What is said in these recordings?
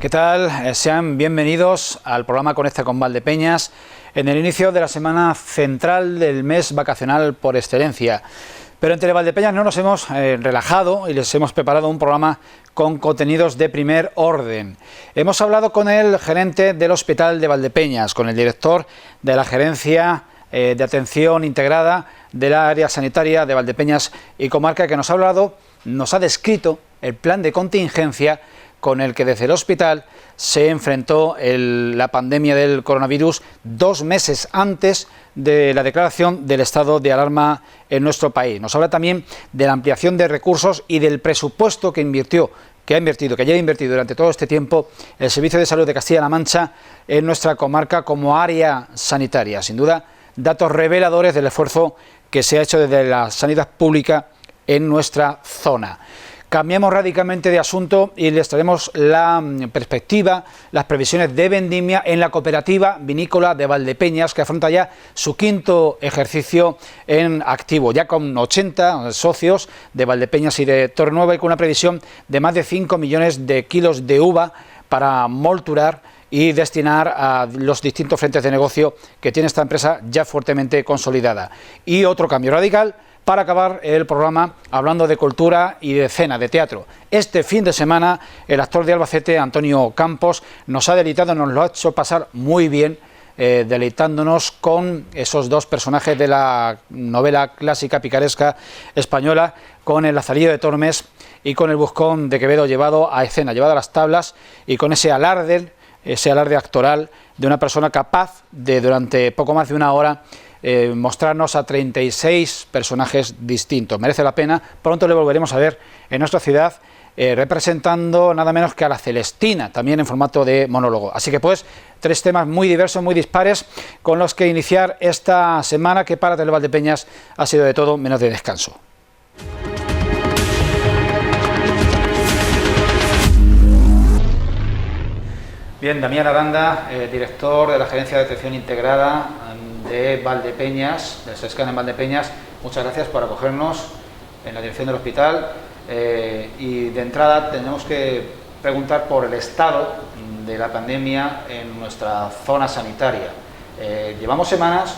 ¿Qué tal? Sean bienvenidos al programa Conecta con Valdepeñas en el inicio de la semana central del mes vacacional por excelencia. Pero entre Valdepeñas no nos hemos relajado y les hemos preparado un programa con contenidos de primer orden. Hemos hablado con el gerente del Hospital de Valdepeñas, con el director de la Gerencia de Atención Integrada del Área Sanitaria de Valdepeñas y Comarca, que nos ha descrito el plan de contingencia con el que desde el hospital se enfrentó la pandemia del coronavirus 2 meses antes de la declaración del estado de alarma en nuestro país. Nos habla también de la ampliación de recursos y del presupuesto que lleva invertido durante todo este tiempo el Servicio de Salud de Castilla-La Mancha en nuestra comarca como área sanitaria. Sin duda, datos reveladores del esfuerzo que se ha hecho desde la sanidad pública en nuestra zona. Cambiamos radicalmente de asunto y les traemos la perspectiva, las previsiones de vendimia en la cooperativa vinícola de Valdepeñas, que afronta ya su 5º ejercicio en activo, ya con 80 socios de Valdepeñas y de Torrenueva, y con una previsión de más de 5 millones de kilos de uva para molturar y destinar a los distintos frentes de negocio que tiene esta empresa ya fuertemente consolidada. Y otro cambio radical para acabar el programa hablando de cultura y de escena, de teatro. Este fin de semana el actor de Albacete, Antonio Campos, nos ha deleitado, nos lo ha hecho pasar muy bien, deleitándonos con esos 2 personajes de la novela clásica picaresca española, con el Lazarillo de Tormes y con el Buscón de Quevedo llevado a escena, llevado a las tablas, y con ese alarde actoral de una persona capaz de, durante poco más de una hora, mostrarnos a 36 personajes distintos. Merece la pena. Pronto le volveremos a ver en nuestra ciudad representando nada menos que a la Celestina, también en formato de monólogo. Así que pues 3 temas muy diversos, muy dispares, con los que iniciar esta semana, que para Televaldepeñas ha sido de todo menos de descanso. Bien, Damián Aranda, director de la Gerencia de Atención Integrada de Valdepeñas, del SESCAN en Valdepeñas, muchas gracias por acogernos en la dirección del hospital. Y de entrada tenemos que preguntar por el estado de la pandemia en nuestra zona sanitaria. Llevamos semanas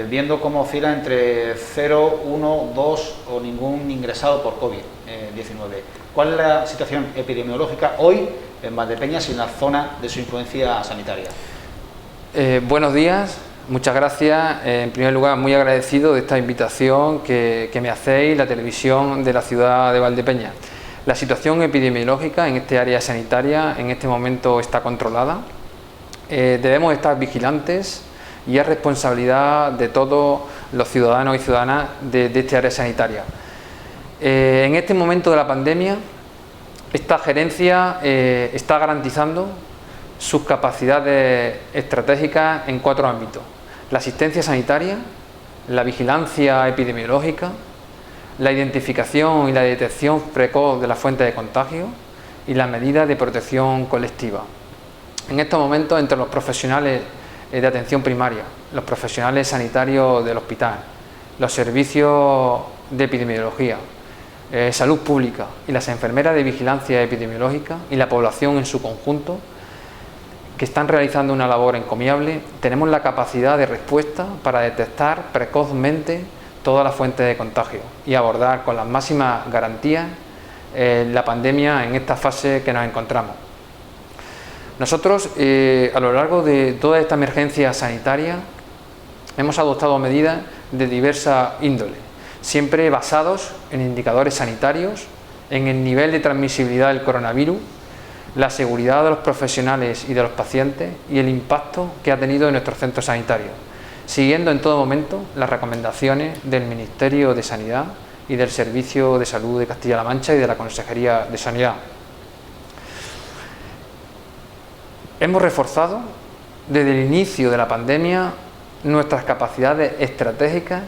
viendo cómo oscila entre 0, 1, 2 o ningún ingresado por COVID-19. ¿Cuál es la situación epidemiológica hoy en Valdepeñas y en la zona de su influencia sanitaria? Buenos días. Muchas gracias. En primer lugar, muy agradecido de esta invitación que me hacéis, la televisión de la ciudad de Valdepeñas. La situación epidemiológica en este área sanitaria en este momento está controlada. Debemos estar vigilantes y es responsabilidad de todos los ciudadanos y ciudadanas de este área sanitaria. En este momento de la pandemia, esta gerencia está garantizando sus capacidades estratégicas en 4 ámbitos: la asistencia sanitaria, la vigilancia epidemiológica, la identificación y la detección precoz de las fuentes de contagio y las medidas de protección colectiva. En estos momentos, entre los profesionales de atención primaria, los profesionales sanitarios del hospital, los servicios de epidemiología, salud pública y las enfermeras de vigilancia epidemiológica y la población en su conjunto, que están realizando una labor encomiable, tenemos la capacidad de respuesta para detectar precozmente todas las fuentes de contagio y abordar con las máximas garantías la pandemia en esta fase que nos encontramos. Nosotros, a lo largo de toda esta emergencia sanitaria, hemos adoptado medidas de diversa índole, siempre basados en indicadores sanitarios, en el nivel de transmisibilidad del coronavirus, la seguridad de los profesionales y de los pacientes y el impacto que ha tenido en nuestros centros sanitarios, siguiendo en todo momento las recomendaciones del Ministerio de Sanidad y del Servicio de Salud de Castilla-La Mancha y de la Consejería de Sanidad. Hemos reforzado desde el inicio de la pandemia nuestras capacidades estratégicas,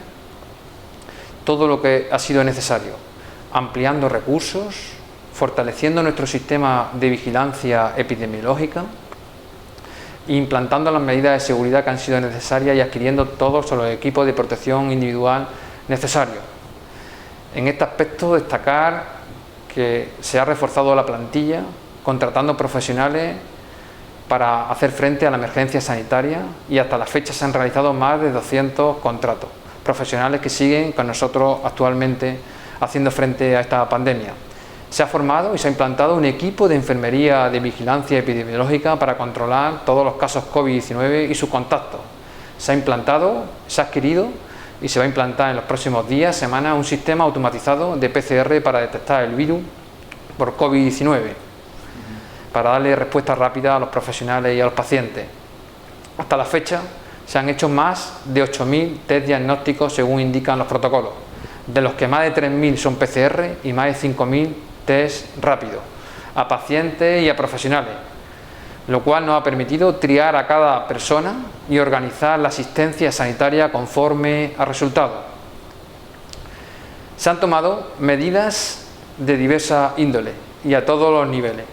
todo lo que ha sido necesario, ampliando recursos, fortaleciendo nuestro sistema de vigilancia epidemiológica, implantando las medidas de seguridad que han sido necesarias y adquiriendo todos los equipos de protección individual necesarios. En este aspecto, destacar que se ha reforzado la plantilla contratando profesionales para hacer frente a la emergencia sanitaria, y hasta la fecha se han realizado más de 200 contratos. Profesionales que siguen con nosotros actualmente haciendo frente a esta pandemia. Se ha formado y se ha implantado un equipo de enfermería de vigilancia epidemiológica para controlar todos los casos COVID-19 y sus contactos. Se ha implantado, se ha adquirido y se va a implantar en los próximos días, semanas, un sistema automatizado de PCR para detectar el virus por COVID-19, para darle respuesta rápida a los profesionales y a los pacientes. Hasta la fecha se han hecho más de 8.000 test diagnósticos según indican los protocolos, de los que más de 3.000 son PCR y más de 5.000 test rápidos, a pacientes y a profesionales, lo cual nos ha permitido triar a cada persona y organizar la asistencia sanitaria conforme a resultados. Se han tomado medidas de diversa índole y a todos los niveles,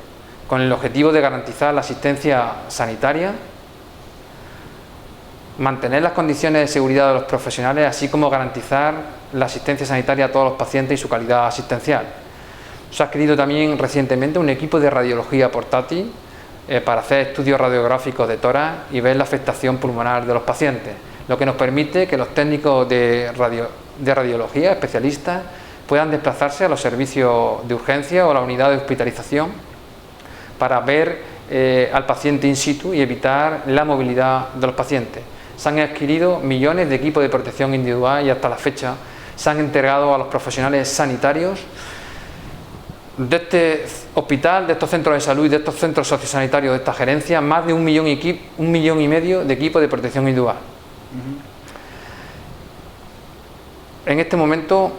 con el objetivo de garantizar la asistencia sanitaria, mantener las condiciones de seguridad de los profesionales, así como garantizar la asistencia sanitaria a todos los pacientes y su calidad asistencial. Se ha adquirido también recientemente un equipo de radiología portátil para hacer estudios radiográficos de tórax y ver la afectación pulmonar de los pacientes, lo que nos permite que los técnicos de radiología, especialistas, puedan desplazarse a los servicios de urgencia o a la unidad de hospitalización para ver al paciente in situ y evitar la movilidad de los pacientes. Se han adquirido millones de equipos de protección individual y hasta la fecha se han entregado a los profesionales sanitarios de este hospital, de estos centros de salud y de estos centros sociosanitarios de esta gerencia, más de 1,5 millones de equipos de protección individual. En este momento,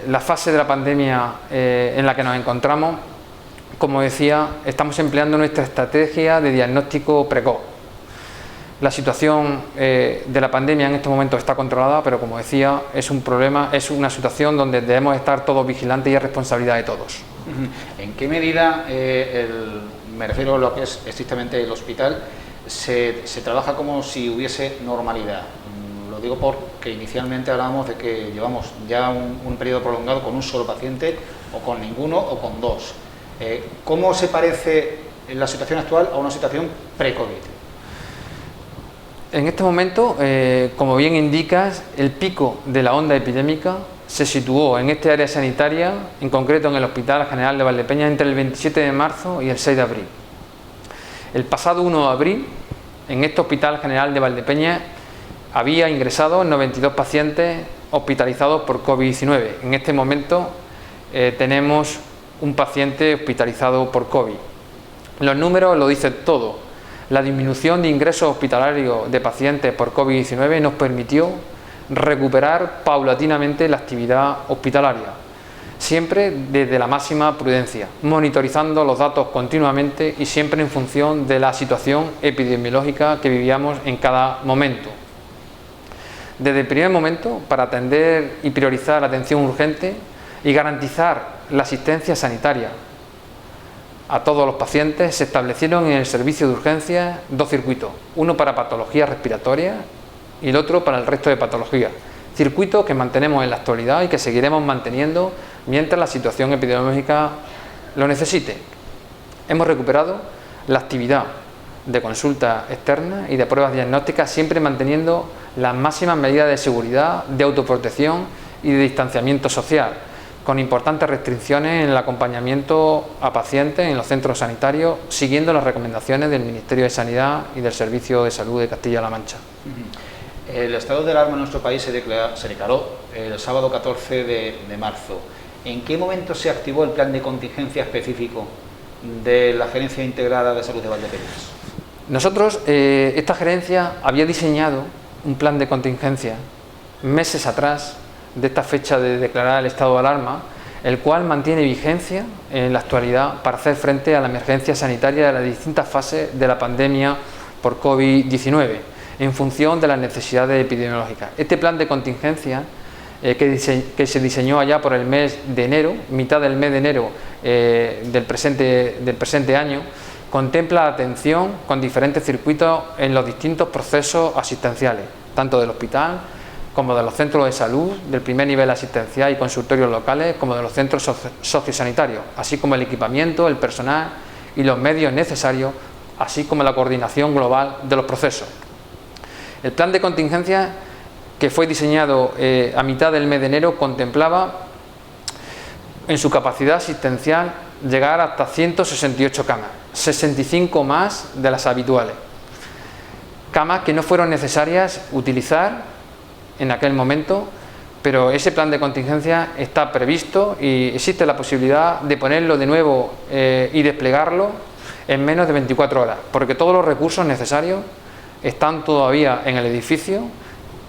la fase de la pandemia en la que nos encontramos, como decía, estamos empleando nuestra estrategia de diagnóstico precoz. La situación de la pandemia en este momento está controlada, pero como decía, es un problema, es una situación donde debemos estar todos vigilantes y es responsabilidad de todos. ¿En qué medida, me refiero a lo que es estrictamente el hospital, se trabaja como si hubiese normalidad? Lo digo porque inicialmente hablábamos de que llevamos ya un periodo prolongado con un solo paciente, o con ninguno, o con dos. ¿Cómo se parece la situación actual a una situación pre-COVID? En este momento, como bien indicas, el pico de la onda epidémica se situó en este área sanitaria, en concreto en el Hospital General de Valdepeñas, entre el 27 de marzo y el 6 de abril. El pasado 1 de abril, en este Hospital General de Valdepeñas, había ingresado 92 pacientes hospitalizados por COVID-19. En este momento tenemos un paciente hospitalizado por COVID. Los números lo dicen todo. La disminución de ingresos hospitalarios de pacientes por COVID-19 nos permitió recuperar paulatinamente la actividad hospitalaria, siempre desde la máxima prudencia, monitorizando los datos continuamente y siempre en función de la situación epidemiológica que vivíamos en cada momento. Desde el primer momento, para atender y priorizar la atención urgente y garantizar la asistencia sanitaria a todos los pacientes, se establecieron en el servicio de urgencias dos circuitos, uno para patologías respiratorias y el otro para el resto de patologías, circuitos que mantenemos en la actualidad y que seguiremos manteniendo mientras la situación epidemiológica lo necesite. Hemos recuperado la actividad de consulta externa y de pruebas diagnósticas, siempre manteniendo las máximas medidas de seguridad, de autoprotección y de distanciamiento social, con importantes restricciones en el acompañamiento a pacientes en los centros sanitarios, siguiendo las recomendaciones del Ministerio de Sanidad y del Servicio de Salud de Castilla-La Mancha. El estado de alarma en nuestro país se declaró el sábado 14 de marzo. ¿En qué momento se activó el plan de contingencia específico de la Gerencia Integrada de Salud de Valdepeñas? Nosotros, esta gerencia había diseñado un plan de contingencia meses atrás de esta fecha de declarar el estado de alarma, el cual mantiene vigencia en la actualidad para hacer frente a la emergencia sanitaria de las distintas fases de la pandemia por COVID-19, en función de las necesidades epidemiológicas. Este plan de contingencia, que se diseñó allá por el mes de enero, mitad del mes de enero del presente año, contempla atención con diferentes circuitos en los distintos procesos asistenciales, tanto del hospital como de los centros de salud, del primer nivel asistencial y consultorios locales, como de los centros sociosanitarios, así como el equipamiento, el personal y los medios necesarios, así como la coordinación global de los procesos. El plan de contingencia, que fue diseñado a mitad del mes de enero, contemplaba en su capacidad asistencial llegar hasta 168 camas, 65 más de las habituales. Camas que no fueron necesarias utilizar en aquel momento, pero ese plan de contingencia está previsto y existe la posibilidad de ponerlo de nuevo y desplegarlo en menos de 24 horas, porque todos los recursos necesarios están todavía en el edificio.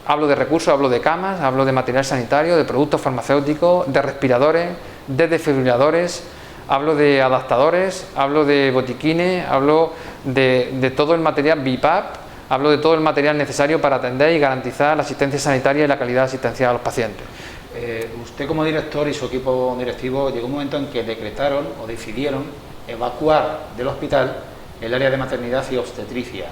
Hablo de recursos, hablo de camas, hablo de material sanitario, de productos farmacéuticos, de respiradores, de desfibriladores, hablo de adaptadores, hablo de botiquines, hablo de todo el material BIPAP, hablo de todo el material necesario para atender y garantizar la asistencia sanitaria y la calidad asistencial a los pacientes. Usted como director y su equipo directivo, llegó un momento en que decretaron o decidieron evacuar del hospital el área de maternidad y obstetricia.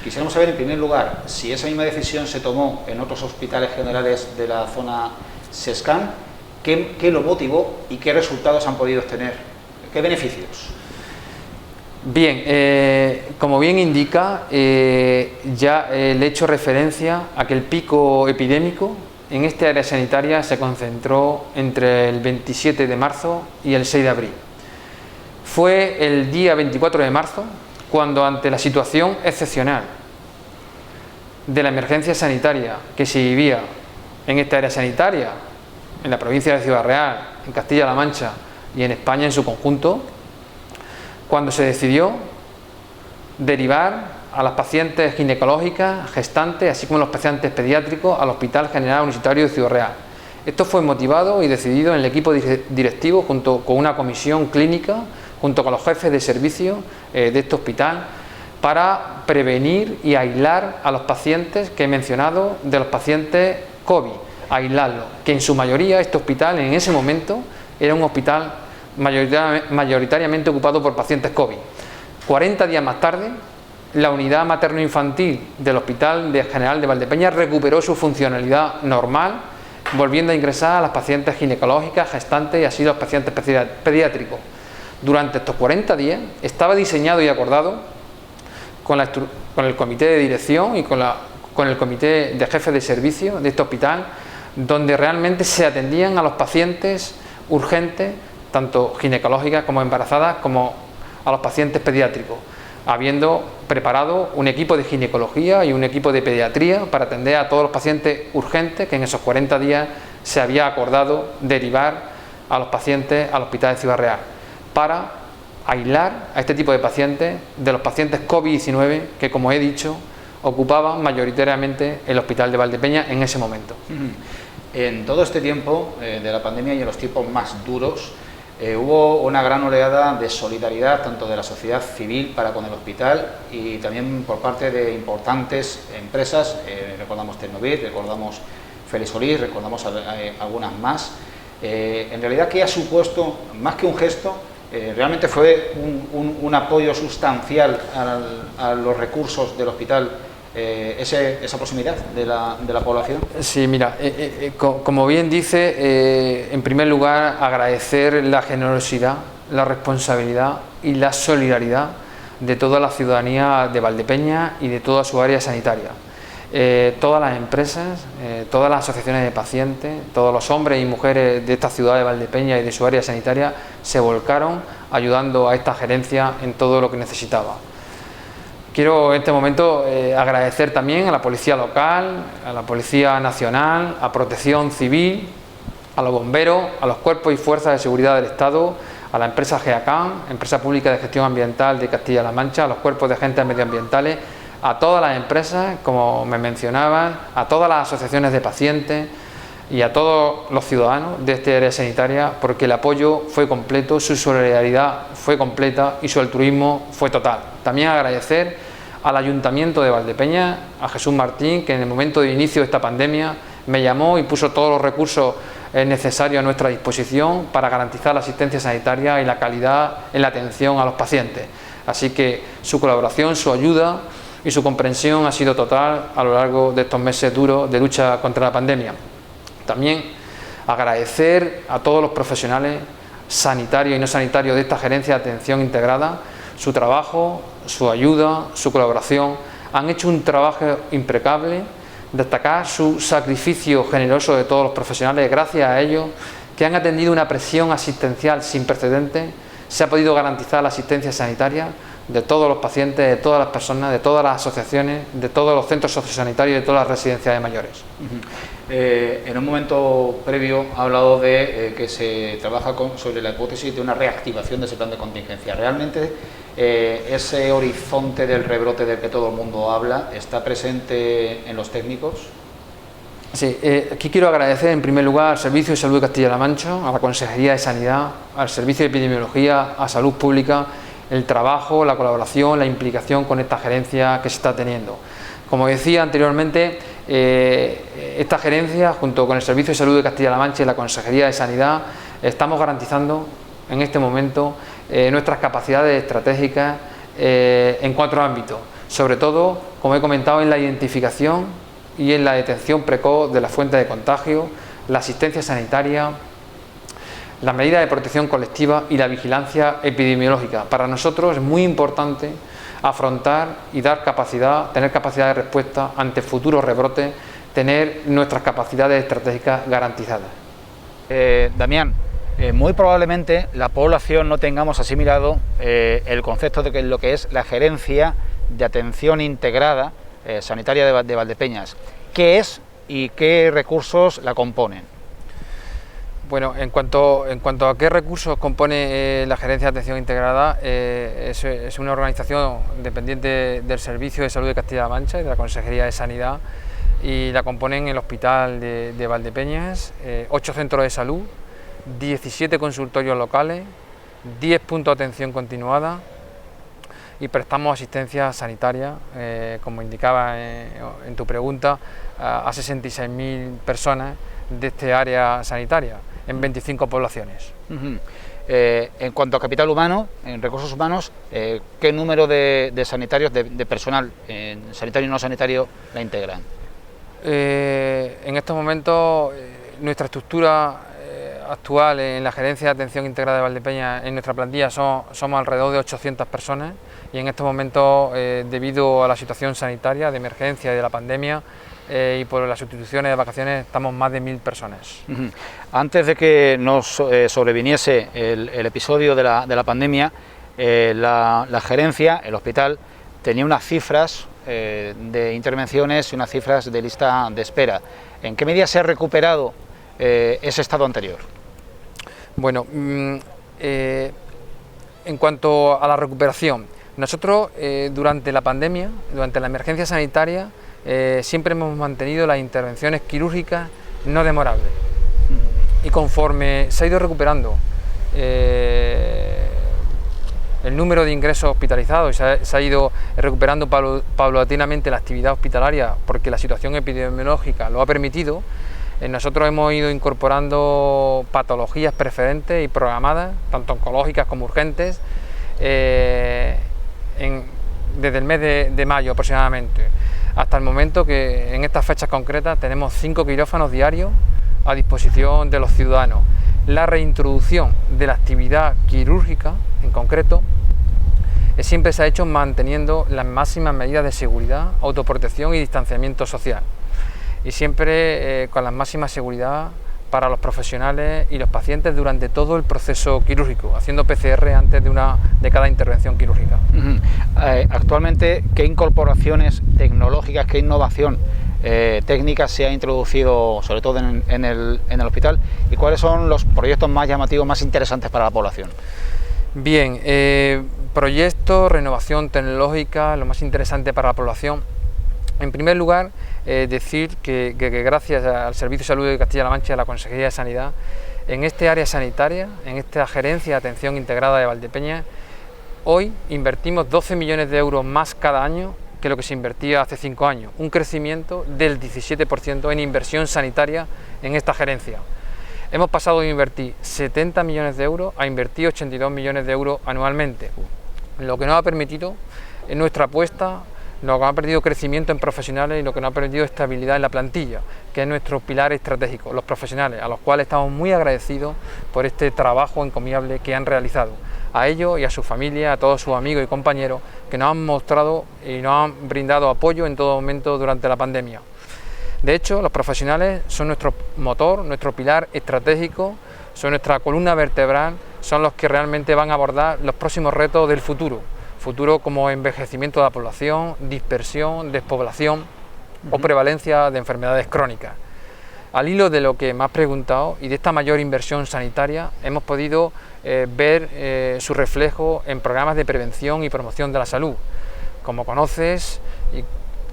Quisiéramos saber, en primer lugar, si esa misma decisión se tomó en otros hospitales generales de la zona SESCAN, qué lo motivó y qué resultados han podido obtener, qué beneficios. Bien, como bien indica, ya le he hecho referencia a que el pico epidémico en esta área sanitaria se concentró entre el 27 de marzo y el 6 de abril. Fue el día 24 de marzo cuando, ante la situación excepcional de la emergencia sanitaria que se vivía en esta área sanitaria, en la provincia de Ciudad Real, en Castilla-La Mancha y en España en su conjunto, cuando se decidió derivar a las pacientes ginecológicas, gestantes, así como los pacientes pediátricos, al Hospital General Universitario de Ciudad Real. Esto fue motivado y decidido en el equipo directivo, junto con una comisión clínica, junto con los jefes de servicio de este hospital, para prevenir y aislar a los pacientes que he mencionado, de los pacientes COVID, aislarlos, que en su mayoría este hospital en ese momento era un hospital mayoritariamente ocupado por pacientes COVID. 40 días más tarde, la unidad materno-infantil del Hospital General de Valdepeñas recuperó su funcionalidad normal, volviendo a ingresar a las pacientes ginecológicas, gestantes y así los pacientes pediátricos. Durante estos 40 días estaba diseñado y acordado con el comité de dirección y con el comité de jefes de servicio de este hospital, donde realmente se atendían a los pacientes urgentes, tanto ginecológicas como embarazadas, como a los pacientes pediátricos, habiendo preparado un equipo de ginecología y un equipo de pediatría para atender a todos los pacientes urgentes que en esos 40 días se había acordado derivar a los pacientes al Hospital de Ciudad Real, para aislar a este tipo de pacientes de los pacientes COVID-19 que, como he dicho, ocupaban mayoritariamente el Hospital de Valdepeñas en ese momento. En todo este tiempo de la pandemia y en los tiempos más duros, hubo una gran oleada de solidaridad, tanto de la sociedad civil para con el hospital y también por parte de importantes empresas. Recordamos Tecnovit, recordamos Félix Solís, recordamos algunas más. En realidad, ¿qué ha supuesto? Más que un gesto, realmente fue un apoyo sustancial a los recursos del hospital, esa proximidad de la población. Sí, mira, como bien dice, en primer lugar agradecer la generosidad, la responsabilidad y la solidaridad de toda la ciudadanía de Valdepeñas y de toda su área sanitaria. Todas las empresas, todas las asociaciones de pacientes, todos los hombres y mujeres de esta ciudad de Valdepeñas y de su área sanitaria se volcaron ayudando a esta gerencia en todo lo que necesitaba. Quiero en este momento agradecer también a la Policía Local, a la Policía Nacional, a Protección Civil, a los bomberos, a los cuerpos y fuerzas de seguridad del Estado, a la empresa GEACAM, Empresa Pública de Gestión Ambiental de Castilla-La Mancha, a los cuerpos de agentes medioambientales, a todas las empresas, como me mencionaban, a todas las asociaciones de pacientes y a todos los ciudadanos de esta área sanitaria, porque el apoyo fue completo, su solidaridad fue completa y su altruismo fue total. También agradecer al Ayuntamiento de Valdepeñas, a Jesús Martín, que en el momento de inicio de esta pandemia me llamó y puso todos los recursos necesarios a nuestra disposición para garantizar la asistencia sanitaria y la calidad en la atención a los pacientes. Así que su colaboración, su ayuda y su comprensión ha sido total a lo largo de estos meses duros de lucha contra la pandemia. También agradecer a todos los profesionales sanitarios y no sanitarios de esta gerencia de atención integrada su trabajo, su ayuda, su colaboración. Han hecho un trabajo impecable. Destacar su sacrificio generoso de todos los profesionales. Gracias a ellos, que han atendido una presión asistencial sin precedentes, se ha podido garantizar la asistencia sanitaria de todos los pacientes, de todas las personas, de todas las asociaciones, de todos los centros sociosanitarios y de todas las residencias de mayores. En un momento previo ha hablado de que se trabaja sobre la hipótesis de una reactivación de ese plan de contingencia. ¿Realmente ese horizonte del rebrote del que todo el mundo habla está presente en los técnicos? Sí, aquí quiero agradecer en primer lugar al Servicio de Salud de Castilla-La Mancha, a la Consejería de Sanidad, al Servicio de Epidemiología, a Salud Pública, el trabajo, la colaboración, la implicación con esta gerencia que se está teniendo. Como decía anteriormente, esta gerencia, junto con el Servicio de Salud de Castilla-La Mancha y la Consejería de Sanidad, estamos garantizando en este momento nuestras capacidades estratégicas en 4 ámbitos, sobre todo, como he comentado, en la identificación y en la detección precoz de las fuentes de contagio, la asistencia sanitaria, las medidas de protección colectiva y la vigilancia epidemiológica. Para nosotros es muy importante afrontar y tener capacidad de respuesta ante futuros rebrotes, tener nuestras capacidades estratégicas garantizadas. Damián, muy probablemente la población no tengamos asimilado el concepto de lo que es la gerencia de atención integrada sanitaria de Valdepeñas. ¿Qué es y qué recursos la componen? Bueno, en cuanto a qué recursos compone la Gerencia de Atención Integrada, es una organización dependiente del Servicio de Salud de Castilla-La Mancha y de la Consejería de Sanidad, y la componen el Hospital de Valdepeñas, 8 centros de salud, 17 consultorios locales, 10 puntos de atención continuada, y prestamos asistencia sanitaria, como indicaba en tu pregunta, a 66.000 personas de este área sanitaria, en 25 poblaciones. En cuanto a capital humano, en recursos humanos, ¿qué número de sanitarios, de personal sanitario y no sanitario la integran? En estos momentos, nuestra estructura actual en la Gerencia de Atención Integrada de Valdepeñas, en nuestra plantilla somos alrededor de 800 personas, y en estos momentos, debido a la situación sanitaria de emergencia y de la pandemia, y por las sustituciones de vacaciones, estamos más de 1.000 personas. Antes de que nos sobreviniese el episodio de la pandemia, la gerencia, el hospital, tenía unas cifras de intervenciones y unas cifras de lista de espera. ¿En qué medida se ha recuperado ese estado anterior? Bueno, en cuanto a la recuperación, nosotros durante la pandemia, durante la emergencia sanitaria, siempre hemos mantenido las intervenciones quirúrgicas no demorables, y conforme se ha ido recuperando el número de ingresos hospitalizados y se ha ido recuperando paulatinamente la actividad hospitalaria, porque la situación epidemiológica lo ha permitido, nosotros hemos ido incorporando patologías preferentes y programadas, tanto oncológicas como urgentes, desde el mes de mayo aproximadamente, hasta el momento que en estas fechas concretas tenemos 5 quirófanos diarios a disposición de los ciudadanos. La reintroducción de la actividad quirúrgica en concreto siempre se ha hecho manteniendo las máximas medidas de seguridad, autoprotección y distanciamiento social, y siempre con la máxima seguridad para los profesionales y los pacientes durante todo el proceso quirúrgico, haciendo PCR antes de cada intervención quirúrgica. Actualmente, ¿qué incorporaciones tecnológicas, qué innovación técnica se ha introducido, sobre todo en el hospital, y cuáles son los proyectos más llamativos, más interesantes para la población? Bien, proyectos, renovación tecnológica, lo más interesante para la población. En primer lugar, decir que gracias al Servicio de Salud de Castilla-La Mancha y a la Consejería de Sanidad, en este área sanitaria, en esta Gerencia de Atención Integrada de Valdepeñas, hoy invertimos 12 millones de euros más cada año que lo que se invertía hace 5 años, un crecimiento del 17% en inversión sanitaria en esta gerencia. Hemos pasado de invertir 70 millones de euros a invertir 82 millones de euros anualmente, lo que nos ha permitido en nuestra apuesta, lo que ha permitido crecimiento en profesionales y lo que nos ha permitido estabilidad en la plantilla, que es nuestro pilar estratégico, los profesionales, a los cuales estamos muy agradecidos por este trabajo encomiable que han realizado. a ellos y a su familia, a todos sus amigos y compañeros que nos han mostrado y nos han brindado apoyo en todo momento durante la pandemia. De hecho, los profesionales son nuestro motor, nuestro pilar estratégico, son nuestra columna vertebral, son los que realmente van a abordar los próximos retos del futuro como envejecimiento de la población, dispersión, despoblación o prevalencia de enfermedades crónicas. Al hilo de lo que me has preguntado y de esta mayor inversión sanitaria, hemos podido ver su reflejo en programas de prevención y promoción de la salud. Como conoces,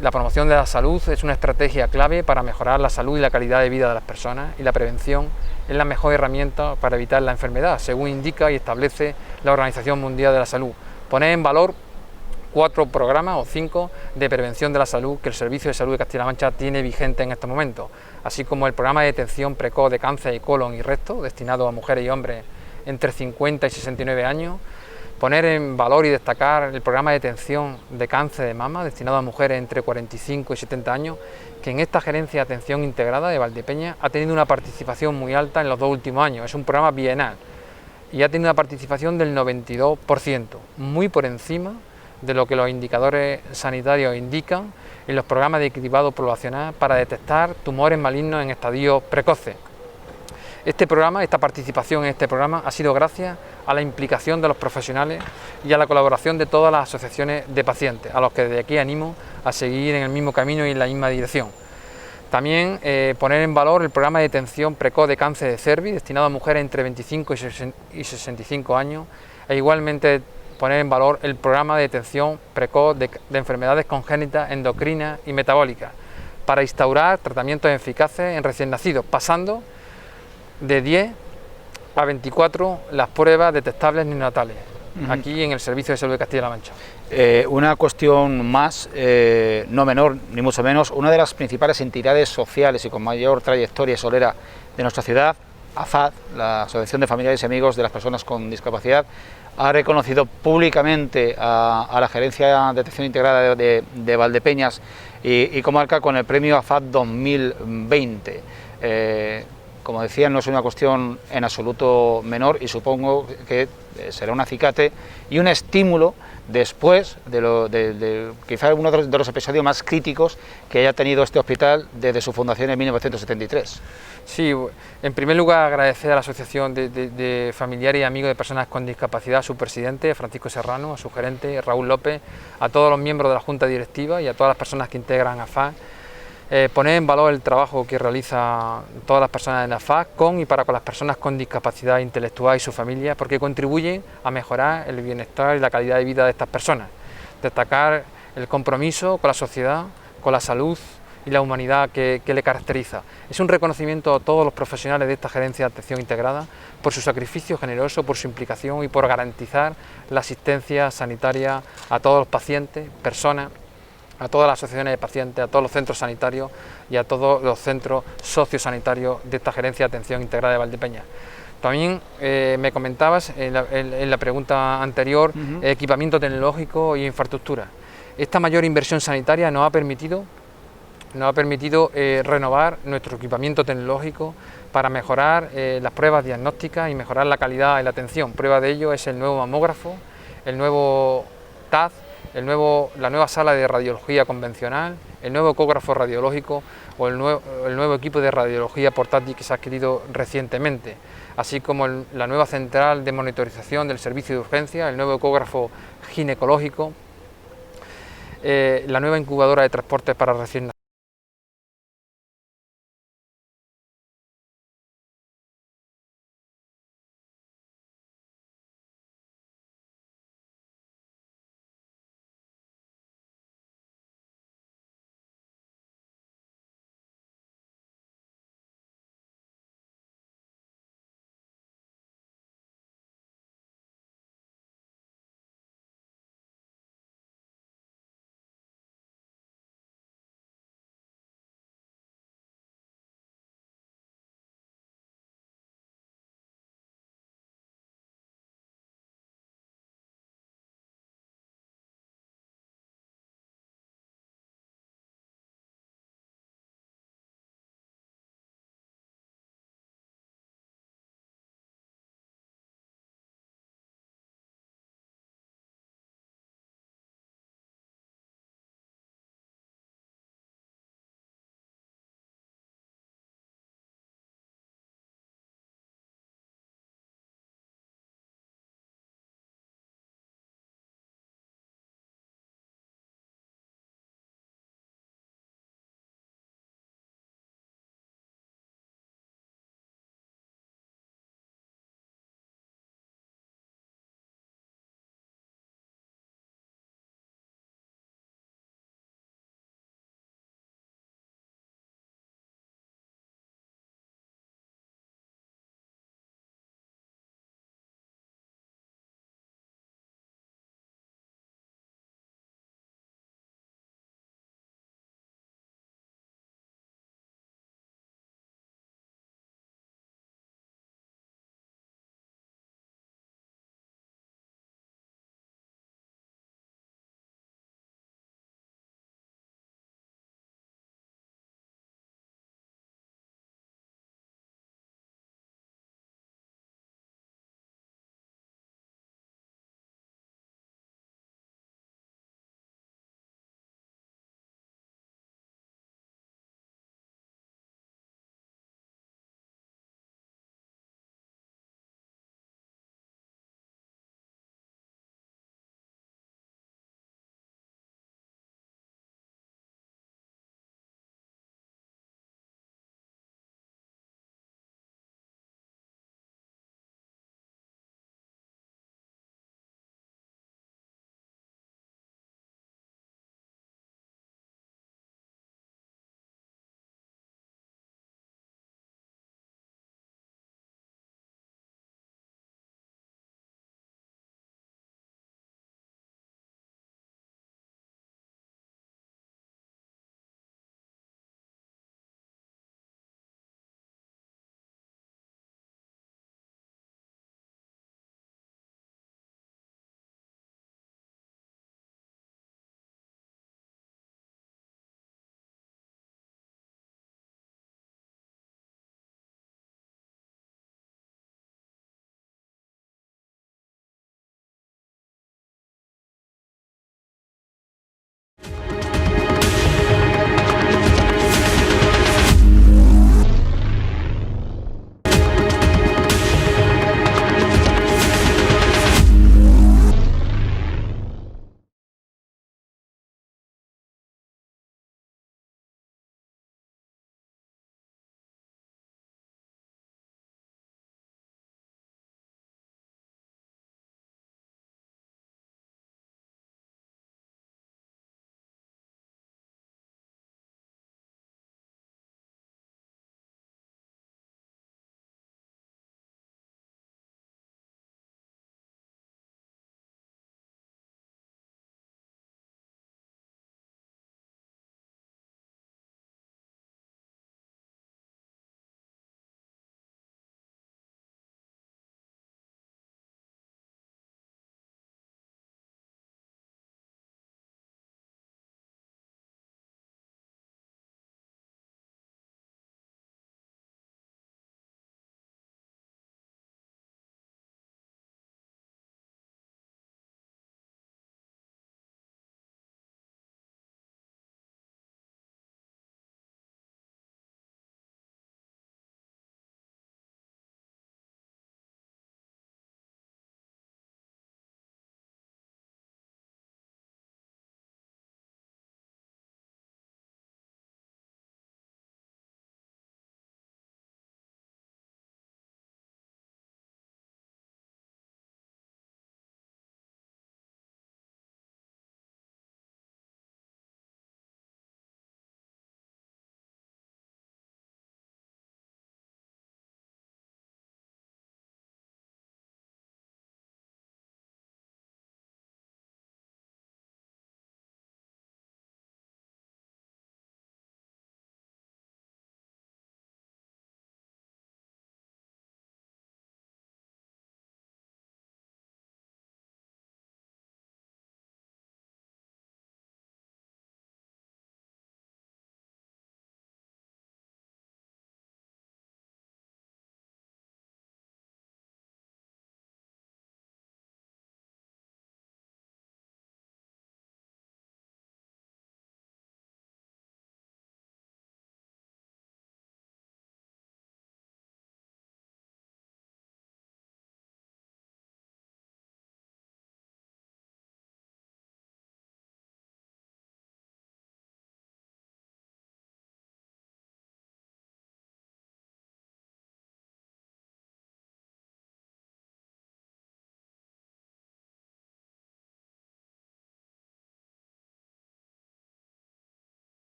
la promoción de la salud es una estrategia clave para mejorar la salud y la calidad de vida de las personas, y la prevención es la mejor herramienta para evitar la enfermedad, según indica y establece la Organización Mundial de la Salud. Poner en valor 4 programas o 5 de prevención de la salud que el Servicio de Salud de Castilla-La Mancha tiene vigente en estos momentos, así como el programa de detección precoz de cáncer de colon y recto, destinado a mujeres y hombres entre 50 y 69 años, poner en valor y destacar el programa de detención de cáncer de mama, destinado a mujeres entre 45 y 70 años, que en esta Gerencia de Atención Integrada de Valdepeñas ha tenido una participación muy alta en los 2 últimos años. Es un programa bienal y ha tenido una participación del 92%, muy por encima de lo que los indicadores sanitarios indican en los programas de cribado poblacional para detectar tumores malignos en estadios precoces. Esta participación en este programa ha sido gracias a la implicación de los profesionales y a la colaboración de todas las asociaciones de pacientes, a los que desde aquí animo a seguir en el mismo camino y en la misma dirección. También poner en valor el programa de detención precoz de cáncer de cervix, destinado a mujeres entre 25 y 65 años, e igualmente poner en valor el programa de detención precoz de enfermedades congénitas, endocrinas y metabólicas, para instaurar tratamientos eficaces en recién nacidos, pasando de 10 a 24 las pruebas detectables neonatales, aquí en el Servicio de Salud de Castilla-La Mancha. Una cuestión más, no menor ni mucho menos, una de las principales entidades sociales y con mayor trayectoria solera de nuestra ciudad, AFAD, la Asociación de Familiares y Amigos de las Personas con Discapacidad, ha reconocido públicamente a la Gerencia de Atención Integrada de Valdepeñas y comarca con el premio AFAD 2020. Como decía, no es una cuestión en absoluto menor y supongo que será un acicate y un estímulo después de quizá uno de los episodios más críticos que haya tenido este hospital desde su fundación en 1973. Sí, en primer lugar agradecer a la Asociación de Familiares y Amigos de Personas con Discapacidad, a su presidente, Francisco Serrano, a su gerente, Raúl López, a todos los miembros de la Junta Directiva y a todas las personas que integran AFAD. Poner en valor el trabajo que realizan todas las personas en la AFAD con y para con las personas con discapacidad intelectual y sus familias, porque contribuyen a mejorar el bienestar y la calidad de vida de estas personas. Destacar el compromiso con la sociedad, con la salud y la humanidad que le caracteriza. Es un reconocimiento a todos los profesionales de esta Gerencia de Atención Integrada por su sacrificio generoso, por su implicación y por garantizar la asistencia sanitaria a todos los pacientes, personas, a todas las asociaciones de pacientes, a todos los centros sanitarios y a todos los centros sociosanitarios de esta Gerencia de Atención Integrada de Valdepeñas. También me comentabas en la pregunta anterior, equipamiento tecnológico y infraestructura. Esta mayor inversión sanitaria nos ha permitido renovar nuestro equipamiento tecnológico para mejorar las pruebas diagnósticas y mejorar la calidad de la atención. Prueba de ello es el nuevo mamógrafo, el nuevo TAC, la nueva sala de radiología convencional, el nuevo ecógrafo radiológico o el nuevo equipo de radiología portátil que se ha adquirido recientemente, así como la nueva central de monitorización del servicio de urgencia, el nuevo ecógrafo ginecológico, la nueva incubadora de transportes para recién nacidos.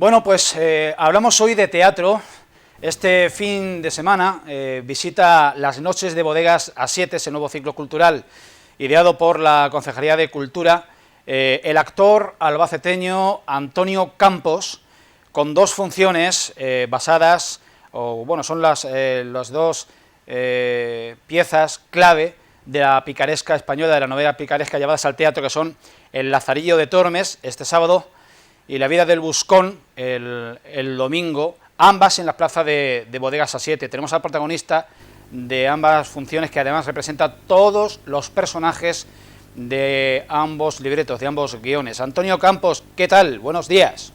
Bueno, pues hablamos hoy de teatro. Este fin de semana visita las Noches de Bodegas A7, ese nuevo ciclo cultural ideado por la Concejalía de Cultura, el actor albaceteño Antonio Campos, con dos funciones basadas, son las dos piezas clave de la picaresca española, de la novela picaresca llevadas al teatro, que son El Lazarillo de Tormes, este sábado, y La vida del Buscón, el domingo, ambas en la plaza de Bodegas A7. Tenemos al protagonista de ambas funciones, que además representa todos los personajes de ambos libretos, de ambos guiones. Antonio Campos, ¿qué tal? Buenos días.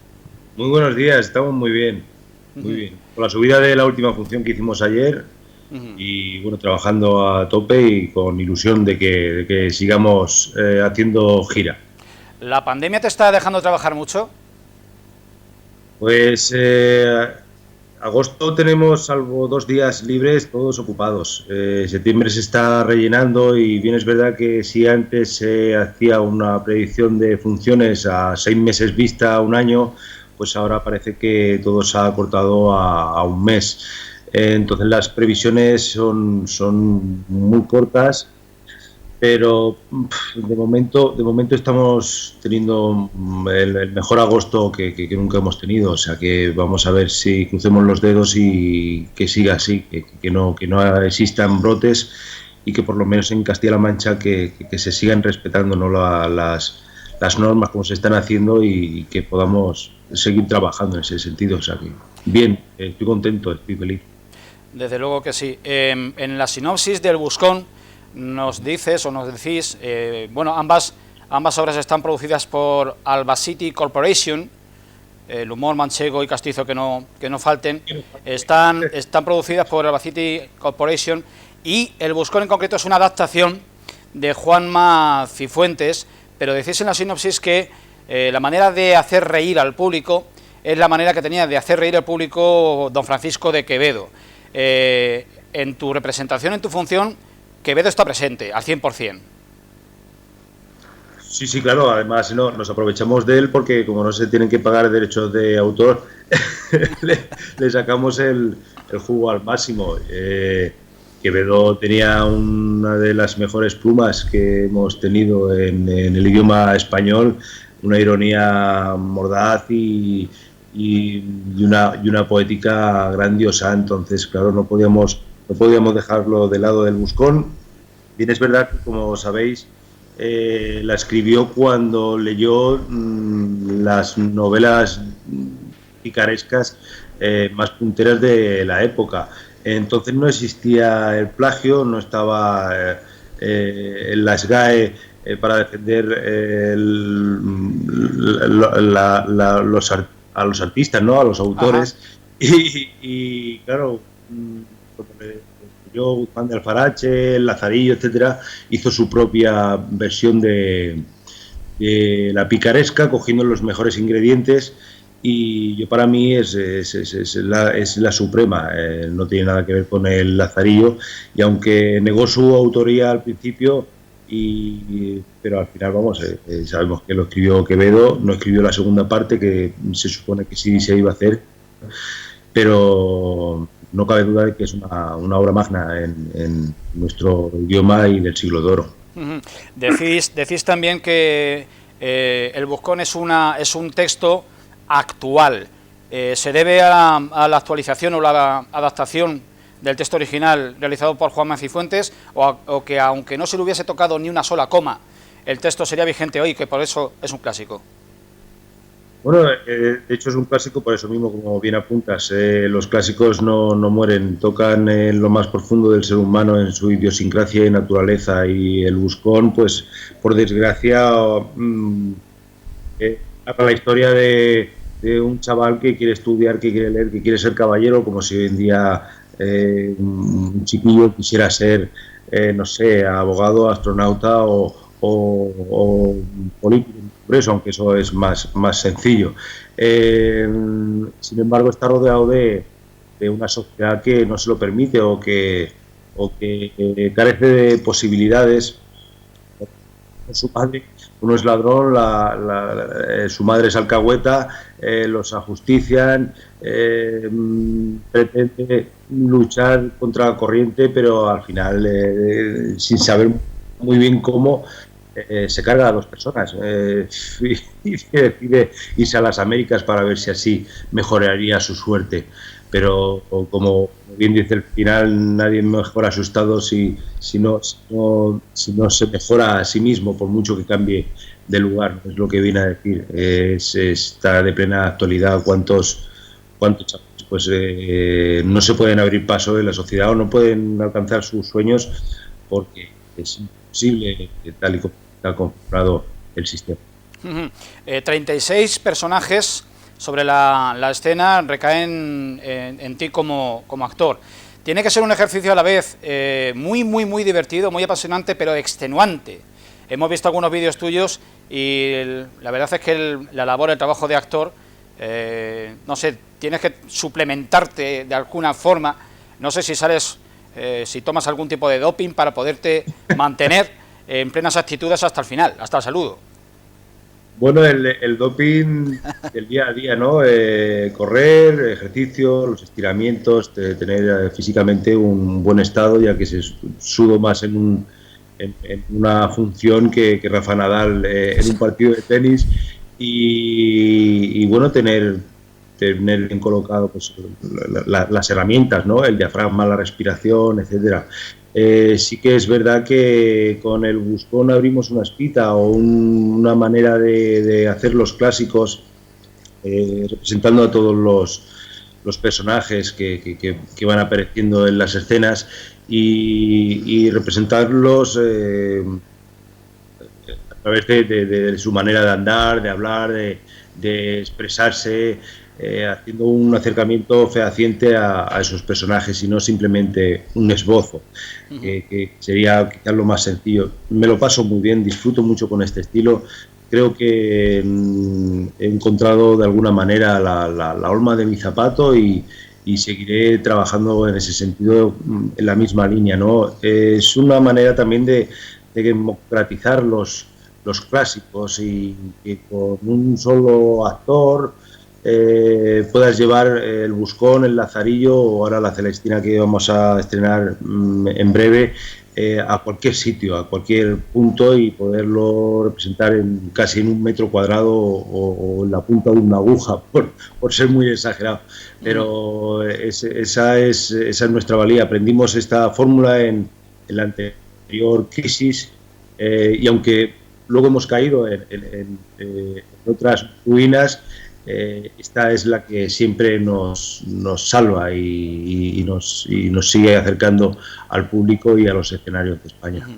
Muy buenos días, estamos muy bien, muy bien. Con la subida de la última función que hicimos ayer, y bueno, trabajando a tope y con ilusión de que sigamos haciendo gira. ¿La pandemia te está dejando trabajar mucho? Pues agosto tenemos, salvo 2 días libres, todos ocupados. Septiembre se está rellenando y bien es verdad que si antes se hacía una predicción de funciones a 6 meses vista, a un año, pues ahora parece que todo se ha acortado a un mes. Entonces las previsiones son muy cortas, pero de momento estamos teniendo el mejor agosto que nunca hemos tenido. O sea que vamos a ver si crucemos los dedos y que siga así, que no existan brotes, y que por lo menos en Castilla-La Mancha que se sigan respetando, ¿no?, las normas como se están haciendo, y que podamos seguir trabajando en ese sentido. O sea que bien, estoy contento, estoy feliz. Desde luego que sí. En la sinopsis del Buscón nos dices o nos decís, ambas obras están producidas por Albacity Corporation, el humor manchego y castizo que no falten, están producidas por Albacity Corporation, y el Buscón en concreto es una adaptación de Juanma Cifuentes, pero decís en la sinopsis que la manera de hacer reír al público es la manera que tenía de hacer reír al público don Francisco de Quevedo. En tu representación, en tu función, Quevedo está presente al 100%. Sí, claro, además nos aprovechamos de él porque como no se tienen que pagar derechos de autor, le sacamos el jugo al máximo. Quevedo tenía una de las mejores plumas que hemos tenido en el idioma español, una ironía mordaz y una poética grandiosa. Entonces, claro, no podíamos dejarlo de lado del Buscón. Bien es verdad que, como sabéis, la escribió cuando leyó las novelas picarescas más punteras de la época. Entonces no existía el plagio, no estaba la SGAE para defender a los artistas, ¿no?, a los autores. Y claro, yo, Guzmán de Alfarache, el Lazarillo, etcétera, hizo su propia versión de la picaresca, cogiendo los mejores ingredientes, y yo, para mí es la suprema. No tiene nada que ver con el Lazarillo, y aunque negó su autoría al principio, pero al final, sabemos que lo escribió Quevedo, no escribió la segunda parte, que se supone que sí se iba a hacer, pero no cabe duda de que es una obra magna en nuestro idioma y del siglo de oro. Decís también que el Buscón es un texto actual. ¿Se debe a la actualización o la adaptación del texto original realizado por Juanma Cifuentes, o que aunque no se le hubiese tocado ni una sola coma, el texto sería vigente hoy, que por eso es un clásico? Bueno, de hecho es un clásico por eso mismo, como bien apuntas. Los clásicos no mueren, tocan en lo más profundo del ser humano, en su idiosincrasia y naturaleza, y el Buscón, pues por desgracia, narra la historia de un chaval que quiere estudiar, que quiere leer, que quiere ser caballero, como si hoy en día un chiquillo quisiera ser, no sé, abogado, astronauta o político, por eso, aunque eso es más sencillo. Sin embargo, está rodeado de una sociedad que no se lo permite, o que carece de posibilidades con su padre, uno es ladrón, su madre es alcahueta, los ajustician, pretende luchar contra la corriente, pero al final, sin saber muy bien cómo, se carga a dos personas y decide irse a las Américas para ver si así mejoraría su suerte. Pero como bien dice el final, nadie mejora su estado si no se mejora a sí mismo, por mucho que cambie de lugar. Es lo que viene a decir. Está de plena actualidad cuántos chavales pues no se pueden abrir paso en la sociedad o no pueden alcanzar sus sueños porque es imposible tal y como está configurado el sistema. 36 personajes sobre la escena recaen en ti como actor. Tiene que ser un ejercicio a la vez muy divertido, muy apasionante, pero extenuante. Hemos visto algunos vídeos tuyos y la verdad es que la labor, el trabajo de actor, no sé, tienes que suplementarte de alguna forma. No sé si si tomas algún tipo de doping para poderte mantener en plenas actitudes hasta el final, hasta el saludo. Bueno, el doping del día a día, ¿no? Correr, ejercicio, los estiramientos, tener físicamente un buen estado, ya que se sudo más en una función que Rafa Nadal en un partido de tenis y bueno, tener bien colocado pues, las herramientas, ¿no? El diafragma, la respiración, etcétera. Sí que es verdad que con el Buscón abrimos una espita o una manera de hacer los clásicos representando a todos los personajes que van apareciendo en las escenas y representarlos a través de su manera de andar, de hablar, de expresarse, haciendo un acercamiento fehaciente a esos personajes y no simplemente un esbozo, que sería quizás lo más sencillo. Me lo paso muy bien, disfruto mucho con este estilo. Creo que he encontrado de alguna manera la horma de mi zapato y seguiré trabajando en ese sentido en la misma línea, ¿no? Es una manera también de democratizar los clásicos y que con un solo actor puedas llevar el Buscón, el Lazarillo o ahora la Celestina que vamos a estrenar en breve a cualquier sitio, a cualquier punto y poderlo representar casi en 1 metro cuadrado o en la punta de una aguja, por ser muy exagerado. Pero esa es nuestra valía. Aprendimos esta fórmula en la anterior crisis y aunque luego hemos caído en otras ruinas, esta es la que siempre nos salva y nos sigue acercando al público y a los escenarios de España.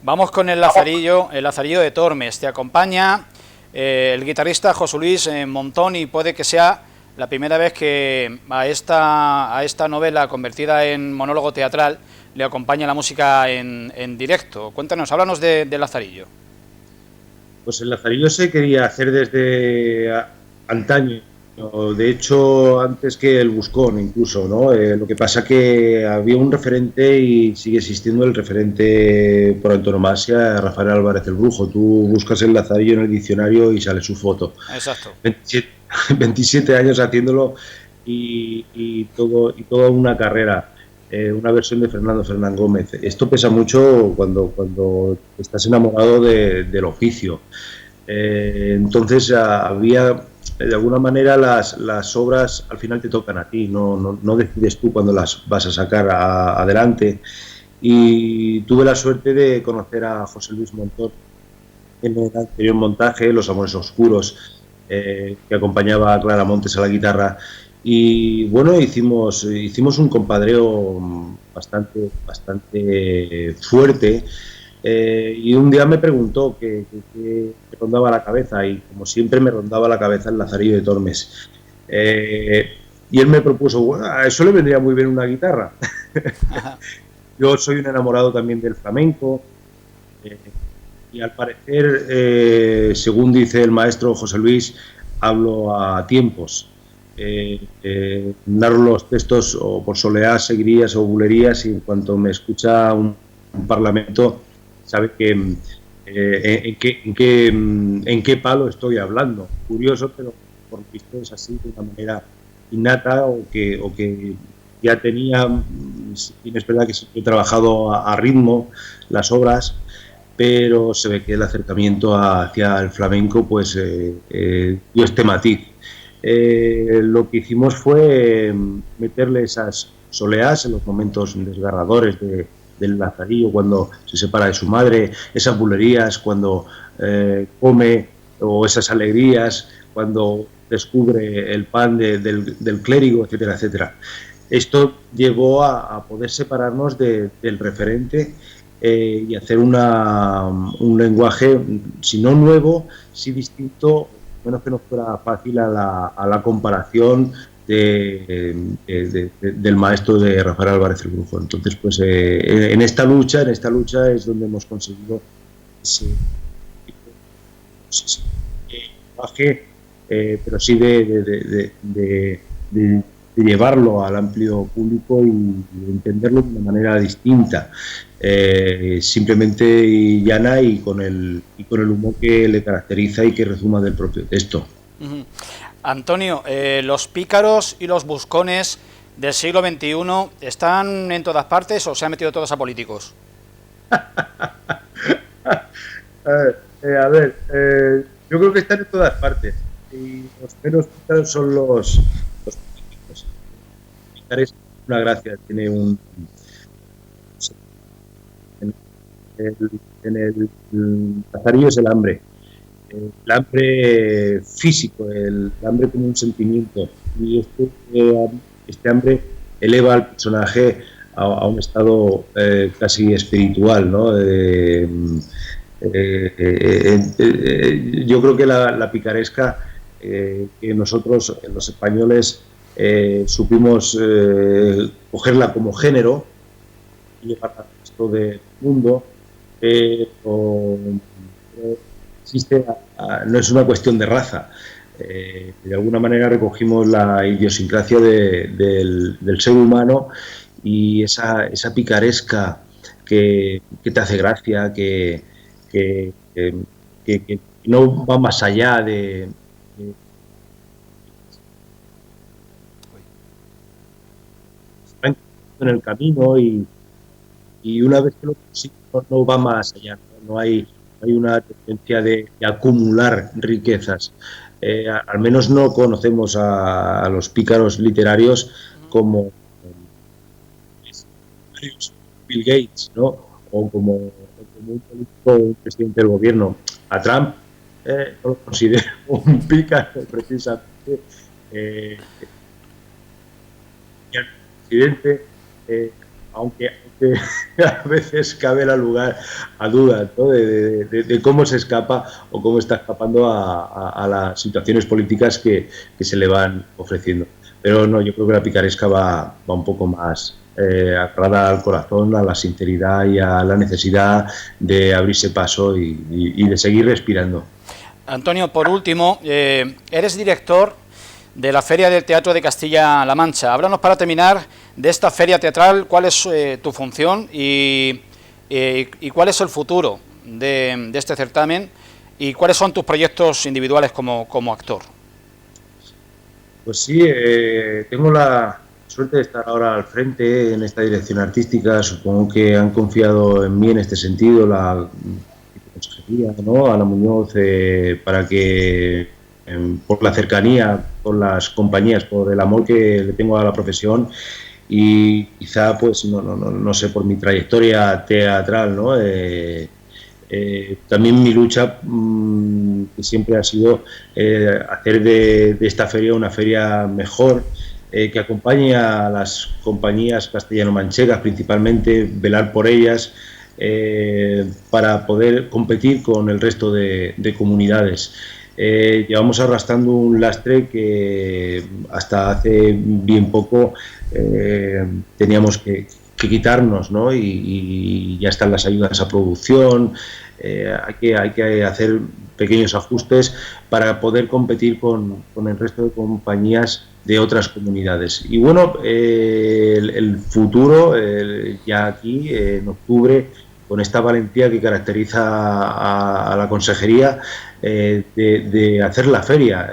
Vamos con el Lazarillo de Tormes. Te acompaña el guitarrista José Luis Montón y puede que sea la primera vez que a esta novela convertida en monólogo teatral le acompaña la música en directo. Cuéntanos, háblanos de Lazarillo. Pues el Lazarillo se quería hacer desde antaño, de hecho antes que el Buscón incluso, ¿no? Lo que pasa que había un referente y sigue existiendo el referente por antonomasia, Rafael Álvarez el Brujo. Tú buscas el Lazarillo en el diccionario y sale su foto. Exacto. 27 años haciéndolo y toda una carrera. Una versión de Fernando Fernán Gómez. Esto pesa mucho cuando estás enamorado del oficio. Entonces había, de alguna manera, las obras al final te tocan a ti, no decides tú cuándo las vas a sacar adelante. Y tuve la suerte de conocer a José Luis Montón en el anterior montaje, Los Amores Oscuros, que acompañaba a Clara Montes a la guitarra. Y bueno, hicimos un compadreo bastante fuerte y un día me preguntó qué rondaba la cabeza y como siempre me rondaba la cabeza el Lazarillo de Tormes y él me propuso, bueno, a eso le vendría muy bien una guitarra. Yo soy un enamorado también del flamenco y al parecer, según dice el maestro José Luis, hablo a tiempos. Narro los textos o por soleás, seguirías o bulerías y en cuanto me escucha un parlamento sabe que en qué palo estoy hablando. Curioso, pero por lo visto es así de una manera innata o que ya tenía. Es verdad que siempre he trabajado a ritmo las obras, pero se ve que el acercamiento hacia el flamenco pues dio este matiz. Lo que hicimos fue meterle esas soleás en los momentos desgarradores del Lazarillo, cuando se separa de su madre, esas bulerías cuando come, o esas alegrías cuando descubre el pan del clérigo, etcétera, etcétera. Esto llevó a poder separarnos del referente y hacer un lenguaje, si no nuevo, sí distinto, menos que no fuera fácil a la comparación del maestro de Rafael Álvarez el Brujo. Entonces, pues en esta lucha es donde hemos conseguido ese lenguaje, pero sí de llevarlo al amplio público y entenderlo de una manera distinta, simplemente y llana, y con el humor que le caracteriza y que rezuma del propio texto. Antonio, ¿los pícaros y los buscones del siglo XXI están en todas partes o se han metido todos a políticos? A ver, yo creo que están en todas partes, y los menos pícaros son los políticos. Pícar es una gracia, tiene un... En el Lazarillo es el hambre físico, el hambre como un sentimiento, y este hambre eleva al personaje a un estado casi espiritual, ¿no? Yo creo que la picaresca que nosotros, los españoles, supimos cogerla como género y llevarla al resto del mundo, existe, no es una cuestión de raza. De alguna manera recogimos la idiosincrasia del ser humano, y esa picaresca que te hace gracia, que no va más allá de en el camino, y una vez que lo consigo no va más allá, no hay una tendencia de acumular riquezas. Al menos no conocemos a los pícaros literarios como Bill Gates, ¿no? O como un político, un presidente del gobierno. A Trump no lo considero un pícaro, precisamente. El presidente, aunque a veces cabe lugar a dudas, ¿no? de cómo se escapa o cómo está escapando a las situaciones políticas que se le van ofreciendo. Pero no, yo creo que la picaresca va un poco más agarrada al corazón, a la sinceridad y a la necesidad de abrirse paso y de seguir respirando. Antonio, por último, eres director de la Feria del Teatro de Castilla-La Mancha. Háblanos, para terminar, de esta feria teatral, cuál es tu función y cuál es el futuro de este certamen, y cuáles son tus proyectos individuales como actor. Pues sí, tengo la suerte de estar ahora al frente en esta dirección artística. Supongo que han confiado en mí en este sentido la consejería, ¿no? Ana Muñoz, para que, por la cercanía con las compañías, por el amor que le tengo a la profesión, y quizá, pues, no sé, por mi trayectoria teatral, ¿no? También mi lucha, que siempre ha sido hacer de esta feria una feria mejor, que acompañe a las compañías castellano-manchegas, principalmente, velar por ellas, para poder competir con el resto de comunidades. Llevamos arrastrando un lastre que hasta hace bien poco teníamos que quitarnos, ¿no? Y ya están las ayudas a producción. Hay que hacer pequeños ajustes para poder competir con el resto de compañías de otras comunidades. Y bueno, el futuro, ya aquí en octubre, con esta valentía que caracteriza a la consejería de hacer la feria.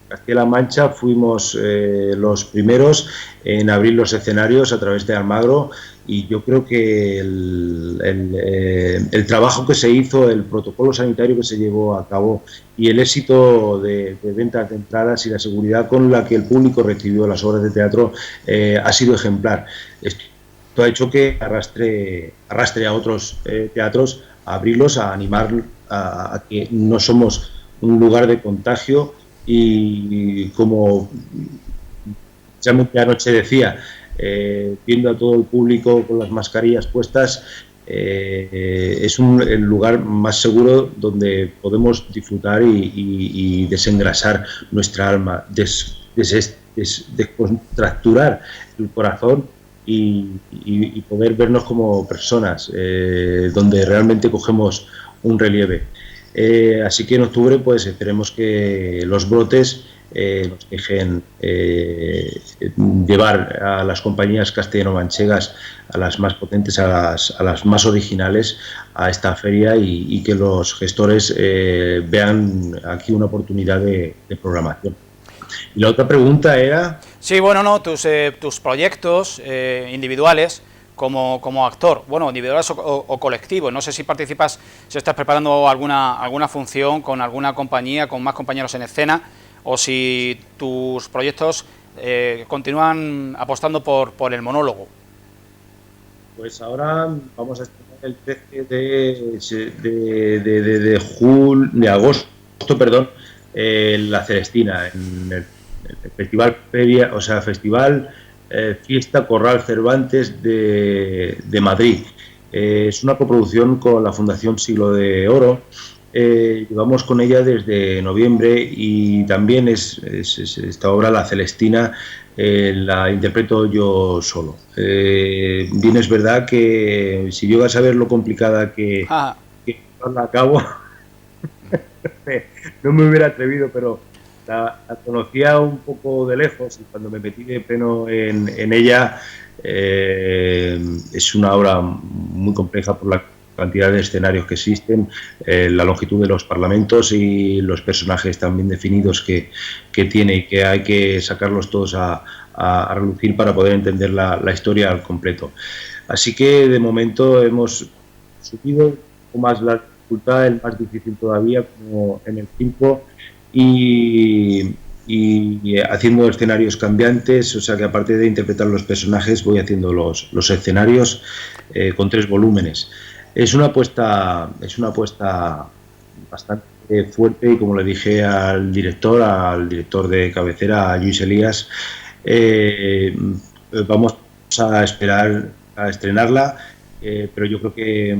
Castilla-La Mancha fuimos los primeros en abrir los escenarios a través de Almagro, y yo creo que el trabajo que se hizo, el protocolo sanitario que se llevó a cabo y el éxito de ventas de entradas y la seguridad con la que el público recibió las obras de teatro ha sido ejemplar. Esto ha hecho que arrastre a otros teatros a abrirlos, a animar a que no somos un lugar de contagio, y como precisamente anoche decía, viendo a todo el público con las mascarillas puestas, es el lugar más seguro donde podemos disfrutar y desengrasar nuestra alma, descontracturar el corazón y poder vernos como personas, donde realmente cogemos un relieve. Así que en octubre pues esperemos que los brotes nos dejen llevar a las compañías castellano-manchegas, a las más potentes, a las más originales, a esta feria, y que los gestores vean aquí una oportunidad de programación. Y la otra pregunta era... Sí, bueno, no, tus proyectos individuales como actor, bueno, individuales o colectivos. No sé si participas, si estás preparando alguna función con alguna compañía, con más compañeros en escena, o si tus proyectos continúan apostando por el monólogo. Pues ahora vamos a estrenar el 13 de agosto, La Celestina, en el festival Fiesta Corral Cervantes de Madrid. Es una coproducción con la Fundación Siglo de Oro. Llevamos con ella desde noviembre, y también es esta obra, La Celestina, la interpreto yo solo. Bien, es verdad que si llego a saber lo complicada que llevarla a cabo, no me hubiera atrevido, pero la conocía un poco de lejos, y cuando me metí de pleno en ella, es una obra muy compleja por la cantidad de escenarios que existen, la longitud de los parlamentos y los personajes tan bien definidos que tiene, y que hay que sacarlos todos a relucir para poder entender la historia al completo. Así que de momento hemos subido un poco más la dificultad, el más difícil todavía, como en el 5, y haciendo escenarios cambiantes, o sea que aparte de interpretar los personajes voy haciendo los escenarios con 3 volúmenes. Es una apuesta bastante fuerte, y como le dije al director de cabecera, a Luis Elías, vamos a esperar a estrenarla, pero yo creo que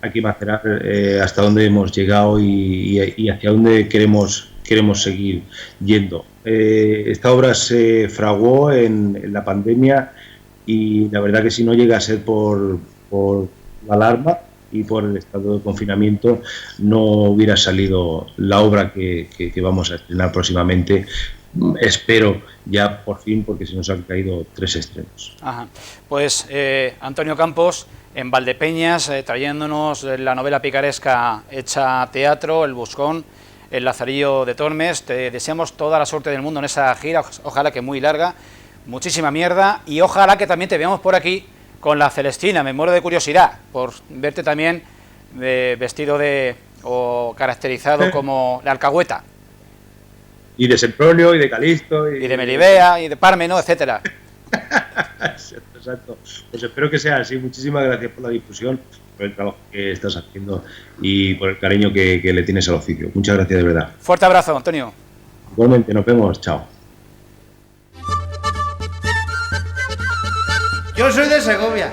hay que macerar hasta dónde hemos llegado y hacia dónde queremos seguir yendo. Esta obra se fraguó en la pandemia, y la verdad que si no llega a ser por la alarma y por el estado de confinamiento, no hubiera salido la obra que vamos a estrenar próximamente. Espero ya por fin, porque se nos han caído 3 estrenos. Ajá. Pues Antonio Campos, en Valdepeñas, trayéndonos la novela picaresca hecha teatro, El Buscón, El Lazarillo de Tormes. Te deseamos toda la suerte del mundo en esa gira, ojalá que muy larga, muchísima mierda, y ojalá que también te veamos por aquí con La Celestina. Me muero de curiosidad por verte también vestido o caracterizado como la alcahueta. Y de Sempronio, y de Calisto, y de Melibea, y de Pármeno, etcétera. Exacto. Pues espero que sea así. Muchísimas gracias por la difusión, por el trabajo que estás haciendo y por el cariño que le tienes al oficio. Muchas gracias, de verdad. Fuerte abrazo, Antonio. Igualmente, nos vemos. Chao. Yo soy de Segovia.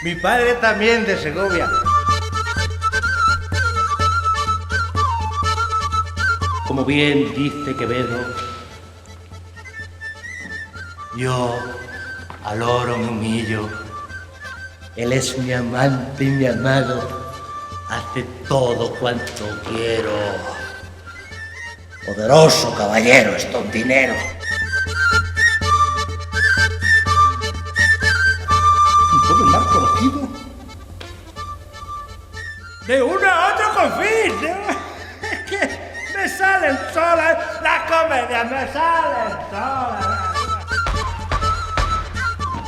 Mi padre también de Segovia. Como bien dice Quevedo, yo al oro me humillo. Él es mi amante y mi amado. Hace todo cuanto quiero. Poderoso caballero es don Dinero. Un joven mal conocido De uno a otro con fin. Es que me salen solas las comedias, me salen solas.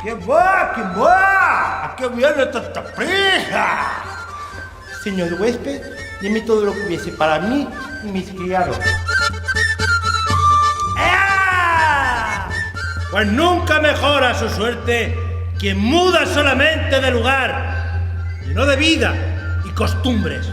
¿Quién va? ¿Quién va? ¿A qué viene tanta prisa? Señor huésped, deme todo lo que hubiese para mí y mis criados. ¡Ah! Pues nunca mejora su suerte quien muda solamente de lugar, y no de vida y costumbres.